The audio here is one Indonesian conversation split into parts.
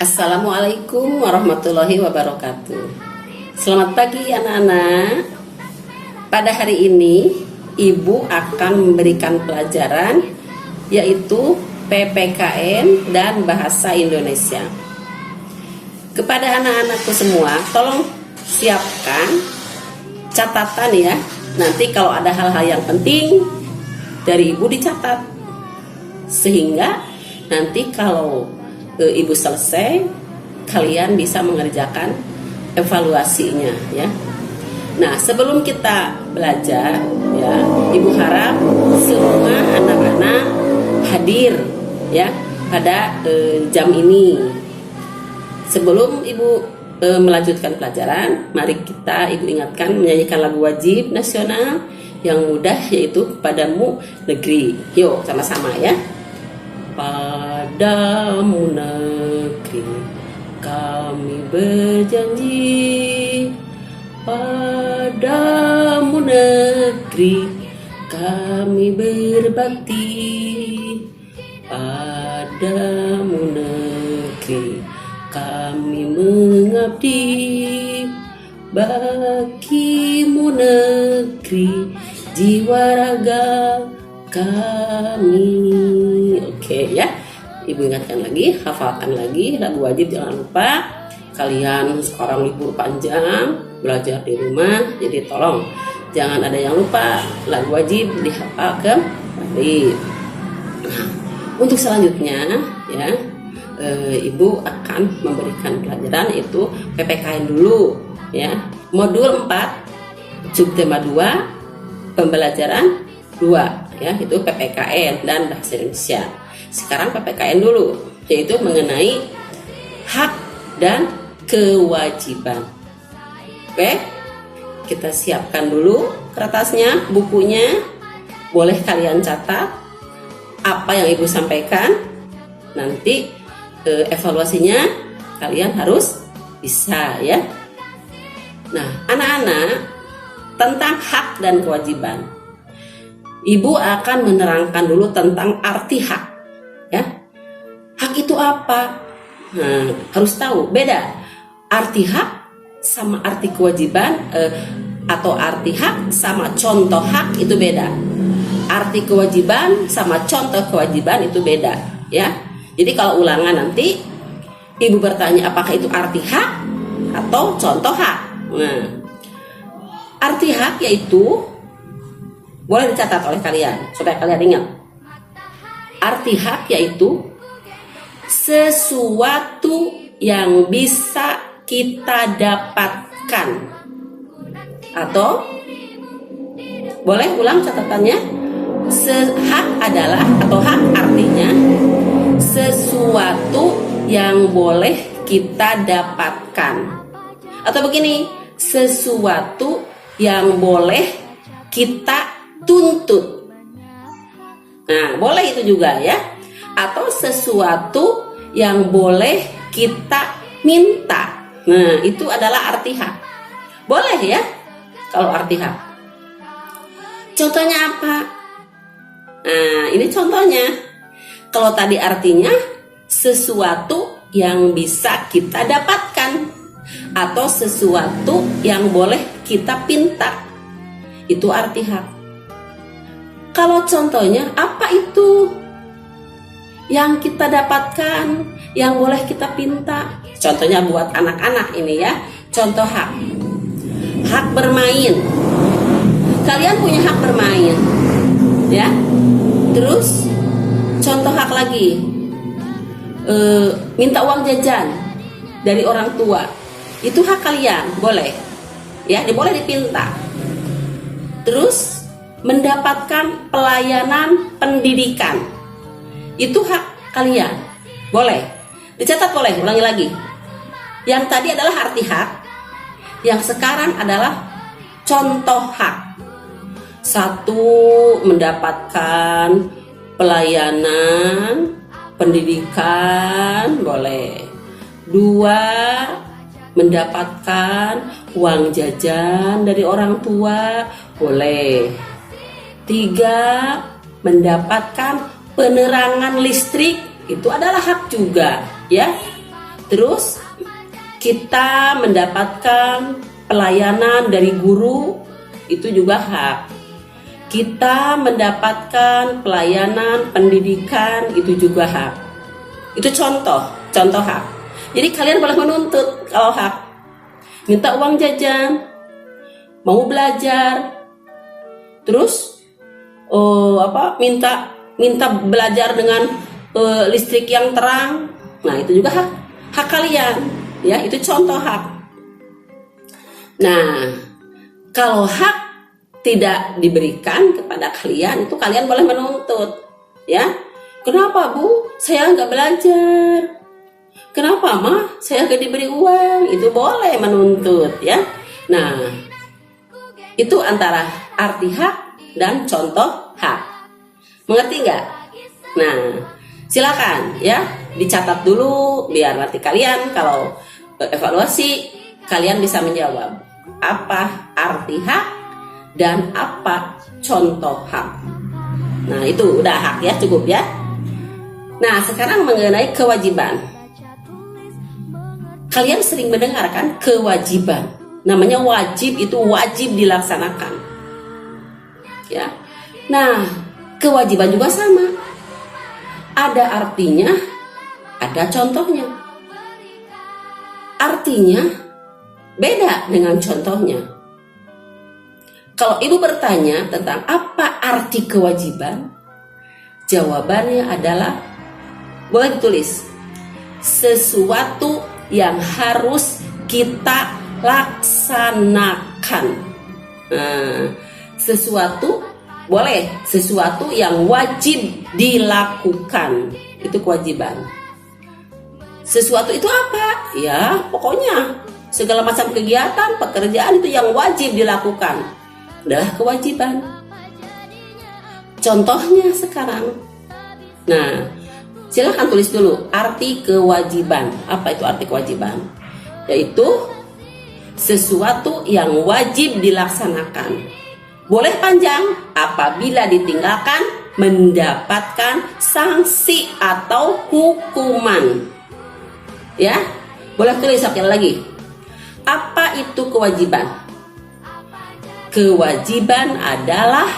Assalamualaikum warahmatullahi wabarakatuh. Selamat pagi anak-anak. Pada hari ini Ibu akan memberikan pelajaran yaitu PPKN dan Bahasa Indonesia. Kepada anak-anakku semua, tolong siapkan catatan ya. Nanti kalau ada hal-hal yang penting dari Ibu dicatat. Sehingga nanti kalau Ibu selesai, kalian bisa mengerjakan evaluasinya ya. Nah, sebelum kita belajar ya, Ibu harap semua anak-anak hadir ya pada jam ini. Sebelum Ibu melanjutkan pelajaran, mari Ibu ingatkan menyanyikan lagu wajib nasional yang mudah yaitu Padamu Negeri. Yuk sama-sama ya. Padamu negeri kami berjanji, padamu negeri kami berbakti, padamu negeri kami mengabdi, bagimu negeri jiwa raga kami. Oke ya, Ibu ingatkan lagi, hafalkan lagi lagu wajib, jangan lupa. Kalian sekarang libur panjang, belajar di rumah, jadi tolong jangan ada yang lupa, lagu wajib dihafal kembali. Nah, untuk selanjutnya ya, Ibu akan memberikan pelajaran yaitu PPKN dulu ya, modul 4 subtema 2 pembelajaran 2 ya, itu PPKN dan Bahasa Indonesia. Sekarang PPKN dulu, yaitu mengenai hak dan kewajiban. Oke, kita siapkan dulu kertasnya, bukunya. Boleh kalian catat apa yang Ibu sampaikan. Nanti evaluasinya kalian harus bisa ya. Nah, anak-anak, tentang hak dan kewajiban, Ibu akan menerangkan dulu tentang arti hak. Ya, hak itu apa? Nah, harus tahu beda arti hak sama arti kewajiban, atau arti hak sama contoh hak itu beda. Arti kewajiban sama contoh kewajiban itu beda. Ya, jadi kalau ulangan nanti Ibu bertanya apakah itu arti hak atau contoh hak. Nah, arti hak yaitu boleh dicatat oleh kalian supaya kalian ingat. Arti hak yaitu sesuatu yang bisa kita dapatkan. Atau boleh ulang catatannya. Hak adalah atau hak artinya sesuatu yang boleh kita dapatkan. Atau begini, sesuatu yang boleh kita tuntut. Nah, boleh itu juga ya. Atau sesuatu yang boleh kita minta. Nah, itu adalah arti hak. Boleh ya kalau arti hak. Contohnya apa? Nah, ini contohnya. Kalau tadi artinya sesuatu yang bisa kita dapatkan atau sesuatu yang boleh kita pinta. Itu arti hak. Kalau contohnya, apa itu yang kita dapatkan, yang boleh kita pinta? Contohnya buat anak-anak ini ya, contoh hak. Hak bermain. Kalian punya hak bermain, ya. Terus contoh hak lagi, minta uang jajan dari orang tua. Itu hak kalian, boleh, ya, boleh dipinta. Terus mendapatkan pelayanan pendidikan, itu hak kalian, boleh dicatat, boleh. Ulangi lagi, yang tadi adalah arti hak, yang sekarang adalah contoh hak. 1, mendapatkan pelayanan pendidikan, boleh. 2, mendapatkan uang jajan dari orang tua, boleh. 3, mendapatkan penerangan listrik, itu adalah hak juga ya. Terus kita mendapatkan pelayanan dari guru, itu juga hak. Kita mendapatkan pelayanan pendidikan, itu juga hak. Itu contoh hak. Jadi kalian boleh menuntut kalau hak. Minta uang jajan, mau belajar, terus minta belajar dengan listrik yang terang. Nah, itu juga hak kalian, ya, itu contoh hak. Nah, kalau hak tidak diberikan kepada kalian, itu kalian boleh menuntut, ya. Kenapa, Bu? Saya nggak belajar. Kenapa, Ma? Saya nggak diberi uang. Itu boleh menuntut, ya. Nah, itu antara arti hak dan contoh hak. Mengerti nggak? Nah, silakan ya dicatat dulu biar nanti kalian kalau evaluasi kalian bisa menjawab apa arti hak dan apa contoh hak. Nah, itu udah hak ya, cukup ya. Nah, sekarang mengenai kewajiban. Kalian sering mendengarkan kewajiban. Namanya wajib, itu wajib dilaksanakan. Ya. Nah, kewajiban juga sama. Ada artinya, ada contohnya. Artinya beda dengan contohnya. Kalau ibu bertanya tentang apa arti kewajiban, jawabannya adalah, boleh ditulis, sesuatu yang harus kita laksanakan. Nah, sesuatu yang wajib dilakukan, itu kewajiban. Sesuatu itu apa? Ya, pokoknya segala macam kegiatan, pekerjaan itu yang wajib dilakukan adalah kewajiban. Contohnya sekarang. Nah, silakan tulis dulu arti kewajiban. Apa itu arti kewajiban? Yaitu sesuatu yang wajib dilaksanakan. Boleh panjang, apabila ditinggalkan mendapatkan sanksi atau hukuman. Ya, boleh tulis sekali lagi. Apa itu kewajiban? Kewajiban adalah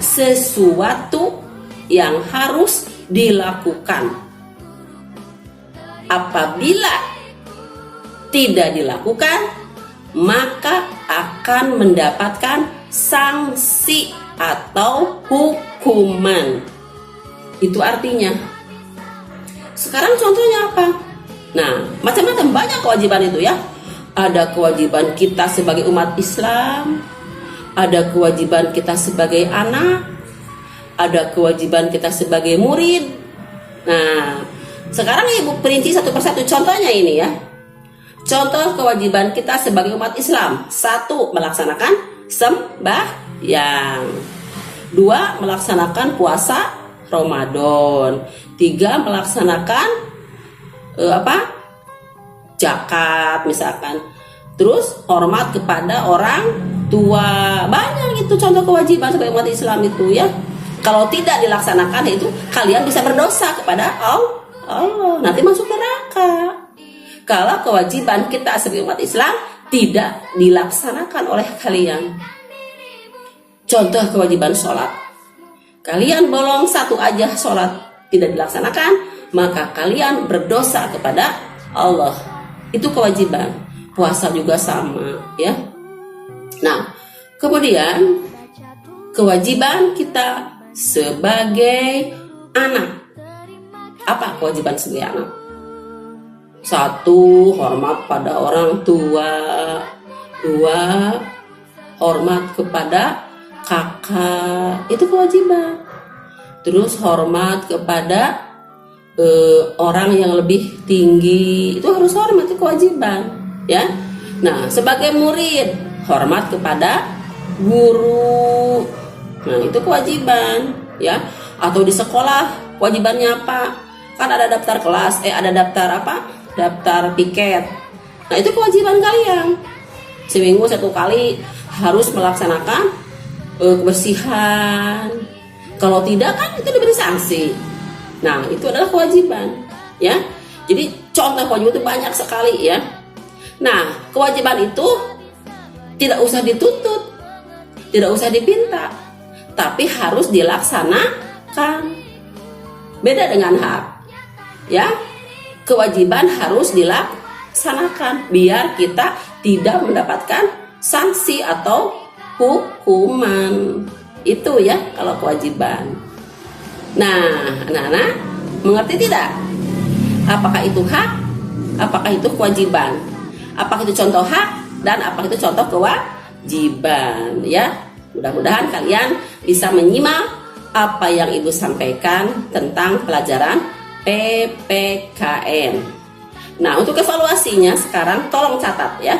sesuatu yang harus dilakukan. Apabila tidak dilakukan, maka akan mendapatkan sanksi atau hukuman. Itu artinya. Sekarang contohnya apa? Nah, macam-macam banyak kewajiban itu ya. Ada kewajiban kita sebagai umat Islam, ada kewajiban kita sebagai anak, ada kewajiban kita sebagai murid. Nah, sekarang ibu perinci satu persatu contohnya ini ya. Contoh kewajiban kita sebagai umat Islam. 1. Melaksanakan sembahyang. 2. Melaksanakan puasa Ramadan. 3. Melaksanakan zakat misalkan. Terus hormat kepada orang tua. Banyak itu contoh kewajiban sebagai umat Islam itu ya. Kalau tidak dilaksanakan itu kalian bisa berdosa kepada Allah. Nanti masuk neraka. Kalau kewajiban kita sebagai umat Islam tidak dilaksanakan oleh kalian. Contoh kewajiban sholat. Kalian bolong satu aja sholat tidak dilaksanakan, maka kalian berdosa kepada Allah. Itu kewajiban. Puasa juga sama ya. Nah, kemudian kewajiban kita sebagai anak. Apa kewajiban sebagai anak? 1. Hormat pada orang tua. 2. Hormat kepada kakak. Itu kewajiban. Terus hormat kepada orang yang lebih tinggi. Itu harus hormat, itu kewajiban ya. Nah, sebagai murid hormat kepada guru. Nah, itu kewajiban ya. Atau di sekolah kewajibannya apa? Kan ada daftar kelas, ada daftar daftar piket. Nah, itu kewajiban kalian. Seminggu 1 kali harus melaksanakan kebersihan. Kalau tidak kan itu diberi sanksi. Nah, itu adalah kewajiban ya. Jadi contoh kewajiban itu banyak sekali ya. Nah, kewajiban itu tidak usah dituntut, tidak usah dipinta, tapi harus dilaksanakan. Beda dengan hak. Ya, kewajiban harus dilaksanakan biar kita tidak mendapatkan sanksi atau hukuman. Itu ya kalau kewajiban. Nah, anak-anak mengerti tidak? Apakah itu hak? Apakah itu kewajiban? Apakah itu contoh hak dan apakah itu contoh kewajiban? Ya, mudah-mudahan kalian bisa menyimak apa yang Ibu sampaikan tentang pelajaran PPKN. Nah, untuk evaluasinya sekarang tolong catat ya.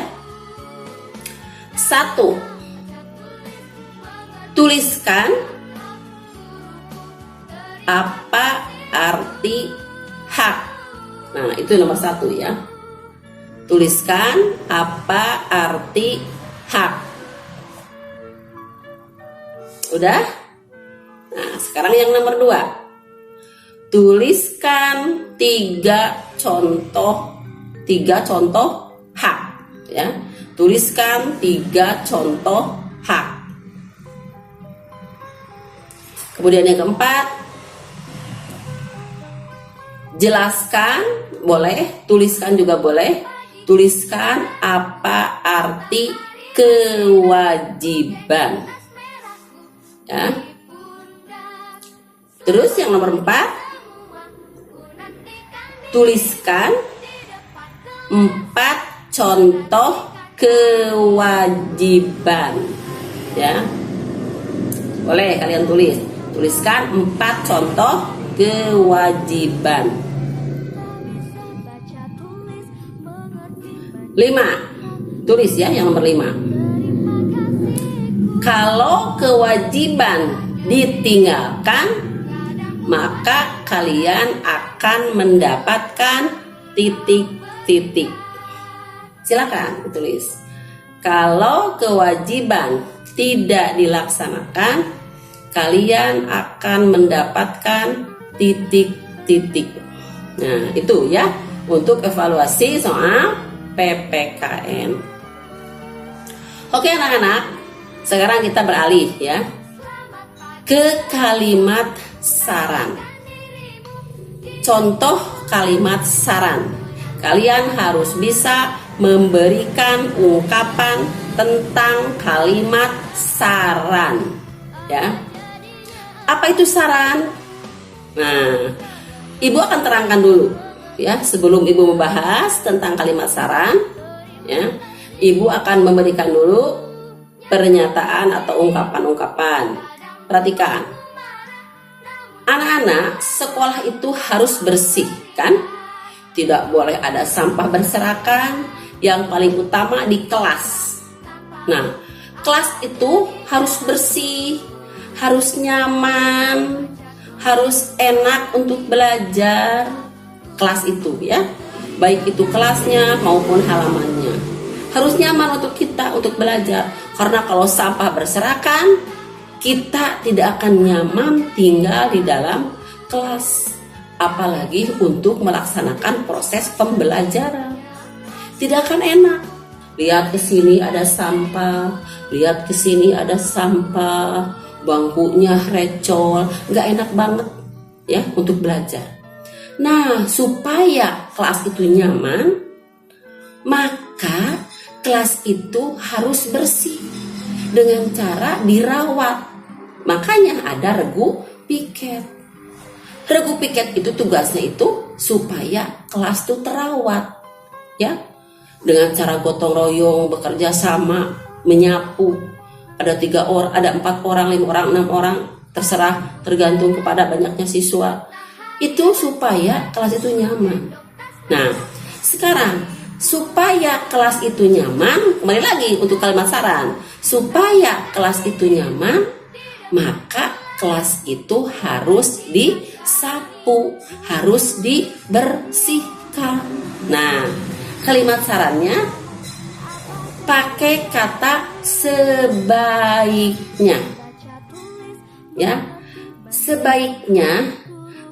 1. Tuliskan apa arti hak. Nah, itu nomor 1 ya. Tuliskan apa arti hak. Udah? Nah, sekarang yang nomor 2. Tuliskan 3 contoh hak ya. Tuliskan 3 contoh hak. Kemudian yang keempat, jelaskan, boleh, tuliskan juga boleh. Tuliskan apa arti kewajiban. Ya. Terus yang nomor 4, tuliskan 4 contoh kewajiban. Ya. Boleh kalian tuliskan 4 contoh kewajiban. 5. Tulis ya yang nomor 5. Kalau kewajiban ditinggalkan, maka kalian akan mendapatkan titik-titik. Silakan tulis. Kalau kewajiban tidak dilaksanakan, kalian akan mendapatkan titik-titik. Nah, itu ya untuk evaluasi soal PPKN. Oke anak-anak, sekarang kita beralih ya ke kalimat saran. Contoh kalimat saran. Kalian harus bisa memberikan ungkapan tentang kalimat saran. Ya. Apa itu saran? Nah, Ibu akan terangkan dulu ya sebelum Ibu membahas tentang kalimat saran. Ya, Ibu akan memberikan dulu pernyataan atau ungkapan-ungkapan. Perhatikan. Anak-anak, sekolah itu harus bersih, kan? Tidak boleh ada sampah berserakan, yang paling utama di kelas. Nah, kelas itu harus bersih, harus nyaman, harus enak untuk belajar. Kelas itu ya, baik itu kelasnya maupun halamannya. Harus nyaman untuk kita untuk belajar. Karena kalau sampah berserakan, kita tidak akan nyaman tinggal di dalam kelas. Apalagi untuk melaksanakan proses pembelajaran. Tidak akan enak. Lihat ke sini ada sampah, lihat ke sini ada sampah, bangkunya recol, nggak enak banget ya untuk belajar. Nah, supaya kelas itu nyaman, maka kelas itu harus bersih dengan cara dirawat. Makanya ada regu piket. Regu piket itu tugasnya itu supaya kelas itu terawat, ya, dengan cara gotong royong, bekerja sama, menyapu. Ada 3 orang, ada 4 orang, 5 orang, 6 orang, terserah, tergantung kepada banyaknya siswa. Itu supaya kelas itu nyaman. Nah, sekarang supaya kelas itu nyaman, kembali lagi untuk kalimat saran. Supaya kelas itu nyaman, maka kelas itu harus disapu, harus dibersihkan. Nah, kalimat sarannya pakai kata sebaiknya. Ya, sebaiknya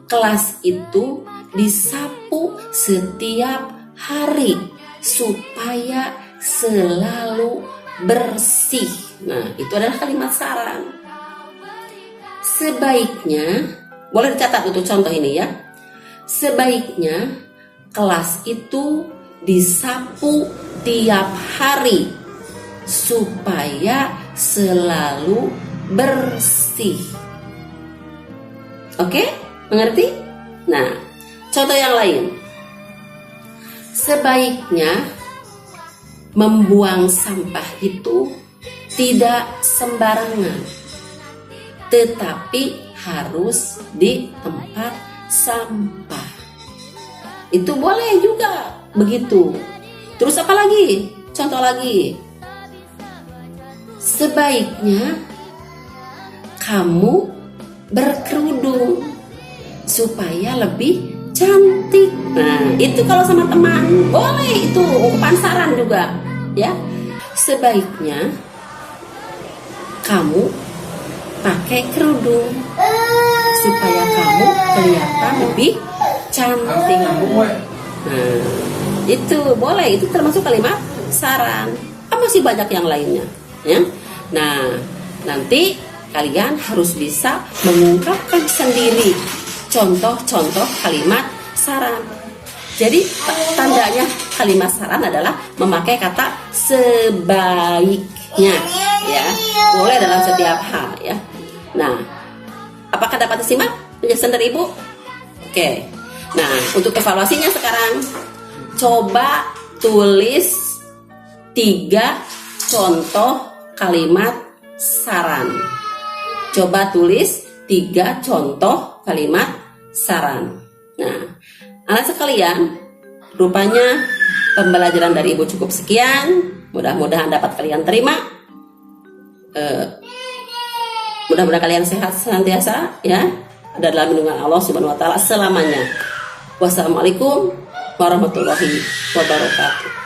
kelas itu disapu setiap hari supaya selalu bersih. Nah, itu adalah kalimat saran. Sebaiknya, boleh dicatat untuk contoh ini ya. Sebaiknya kelas itu disapu tiap hari supaya selalu bersih. Oke? Mengerti? Nah, contoh yang lain. Sebaiknya membuang sampah itu tidak sembarangan, tetapi harus di tempat sampah. Itu boleh juga begitu. Terus apa lagi? Contoh lagi. Sebaiknya kamu berkerudung supaya lebih cantik. Nah, itu kalau sama teman boleh, itu ungkapan saran juga ya. Sebaiknya kamu pakai kerudung supaya kamu kelihatan lebih cantik. Nah, itu boleh, itu termasuk kalimat saran. Masih banyak yang lainnya ya. Nah, nanti kalian harus bisa mengungkapkan sendiri contoh-contoh kalimat saran. Jadi tandanya kalimat saran adalah memakai kata sebaiknya ya. Boleh dalam setiap hal ya. Nah, apakah dapat disimak penjelasan dari Ibu? Oke. Nah, untuk evaluasinya sekarang coba tulis 3 contoh kalimat saran. Coba tulis 3 contoh kalimat saran. Nah, anak sekalian, rupanya pembelajaran dari Ibu cukup sekian. Mudah-mudahan dapat kalian terima. Mudah-mudahan kalian sehat senantiasa ya. Ada dalam lindungan Allah Subhanahu wa taala selamanya. Wassalamualaikum warahmatullahi wabarakatuh.